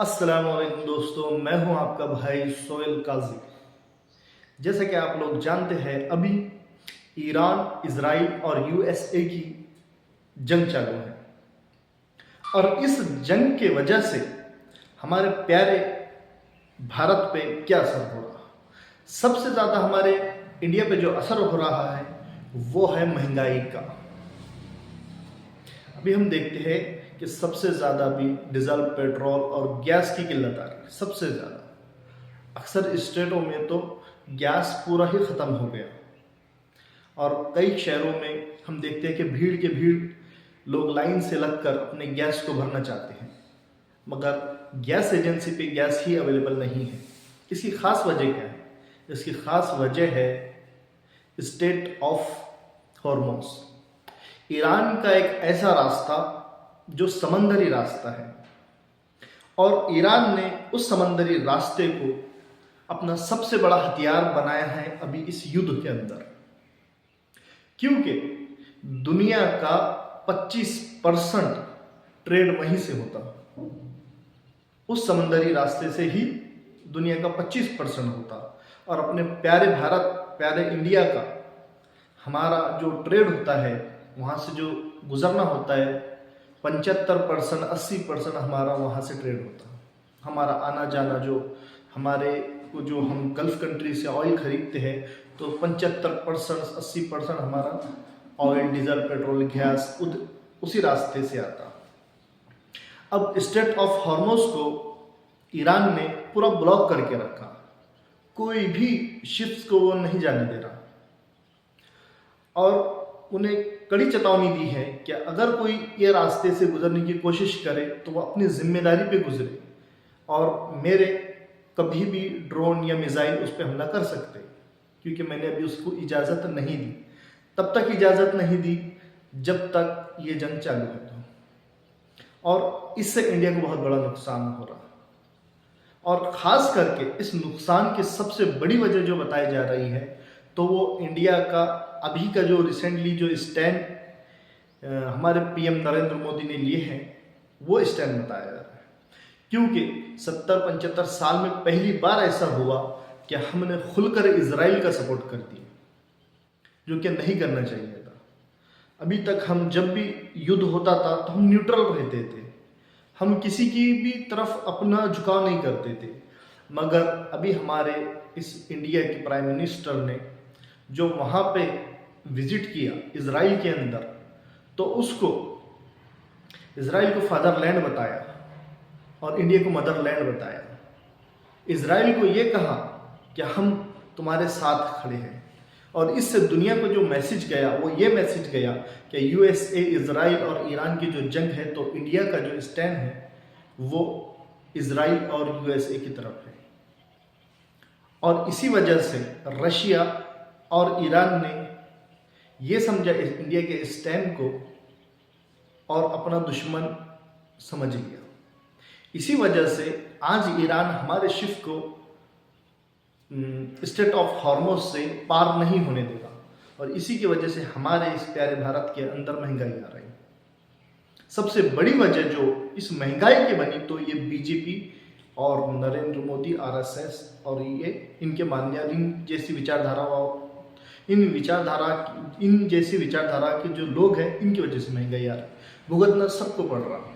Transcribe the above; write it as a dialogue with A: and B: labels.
A: अस्सलाम वालेकुम दोस्तों, मैं हूं आपका भाई सोहेल काजी। जैसा कि आप लोग जानते हैं, अभी ईरान, इजराइल और यूएसए की जंग चालू है और इस जंग के वजह से हमारे प्यारे भारत पे क्या असर हो रहा है। सबसे ज़्यादा हमारे इंडिया पे जो असर हो रहा है वो है महंगाई का। अभी हम देखते हैं कि सबसे ज़्यादा भी डीजल, पेट्रोल और गैस की किल्लत आ रही है। सबसे ज़्यादा अक्सर स्टेटों में तो गैस पूरा ही ख़त्म हो गया और कई शहरों में हम देखते हैं कि भीड़ के भीड़ लोग लाइन से लगकर अपने गैस को भरना चाहते हैं, मगर गैस एजेंसी पे गैस ही अवेलेबल नहीं है। इसकी ख़ास वजह क्या है? इसकी ख़ास वजह है स्टेट ऑफ हॉर्मोस। ईरान का एक ऐसा रास्ता जो समंदरी रास्ता है और ईरान ने उस समंदरी रास्ते को अपना सबसे बड़ा हथियार बनाया है अभी इस युद्ध के अंदर, क्योंकि दुनिया का 25% ट्रेड वहीं से होता है। उस समंदरी रास्ते से ही दुनिया का 25% होता और अपने प्यारे भारत, प्यारे इंडिया का हमारा जो ट्रेड होता है, वहाँ से जो गुजरना होता है, 75%, 80% हमारा वहाँ से ट्रेड होता है। हमारा आना जाना जो हमारे को जो हम गल्फ कंट्री से ऑयल खरीदते हैं तो 75%, 80% हमारा ऑयल, डीजल, पेट्रोल, गैस उसी रास्ते से आता। अब स्टेट ऑफ हॉर्मोज को ईरान ने पूरा ब्लॉक करके रखा, कोई भी शिप्स को वो नहीं जाने दे रहा और उन्हें कड़ी चेतावनी दी है कि अगर कोई ये रास्ते से गुजरने की कोशिश करे तो वो अपनी जिम्मेदारी पे गुजरे और मेरे कभी भी ड्रोन या मिसाइल उस पर हमला कर सकते, क्योंकि मैंने अभी उसको इजाज़त नहीं दी। तब तक इजाज़त नहीं दी जब तक ये जंग चालू है और इससे इंडिया को बहुत बड़ा नुकसान हो रहा है। और ख़ास करके इस नुकसान की सबसे बड़ी वजह जो बताई जा रही है तो वो इंडिया का अभी का जो रिसेंटली जो स्टैंड हमारे पीएम नरेंद्र मोदी ने लिए हैं, वो स्टैंड बताया जा रहा है। क्योंकि 70-75 साल में पहली बार ऐसा हुआ कि हमने खुलकर इजराइल का सपोर्ट कर दिया, जो कि नहीं करना चाहिए था। अभी तक हम जब भी युद्ध होता था तो हम न्यूट्रल रहते थे, हम किसी की भी तरफ अपना झुकाव नहीं करते थे। मगर अभी हमारे इस इंडिया के प्राइम मिनिस्टर ने जो वहाँ पे विजिट किया इजराइल के अंदर, तो उसको इजराइल को फादरलैंड बताया और इंडिया को मदरलैंड बताया। इजराइल को ये कहा कि हम तुम्हारे साथ खड़े हैं और इससे दुनिया को जो मैसेज गया वो ये मैसेज गया कि यूएसए, इजराइल और ईरान की जो जंग है तो इंडिया का जो स्टैंड है वो इजराइल और यूएसए की तरफ है। और इसी वजह से रशिया और ईरान ने ये समझा इंडिया के स्टैंड को और अपना दुश्मन समझ लिया। इसी वजह से आज ईरान हमारे शिप को स्टेट ऑफ हॉर्मोज से पार नहीं होने देगा और इसी की वजह से हमारे इस प्यारे भारत के अंदर महंगाई आ रही है। सबसे बड़ी वजह जो इस महंगाई की बनी तो ये बीजेपी और नरेंद्र मोदी, आरएसएस और ये इनके मान्यता जैसी इन जैसी विचारधारा के जो लोग हैं, इनकी वजह से महंगाई आ रही है। भुगतना सबको पड़ रहा है।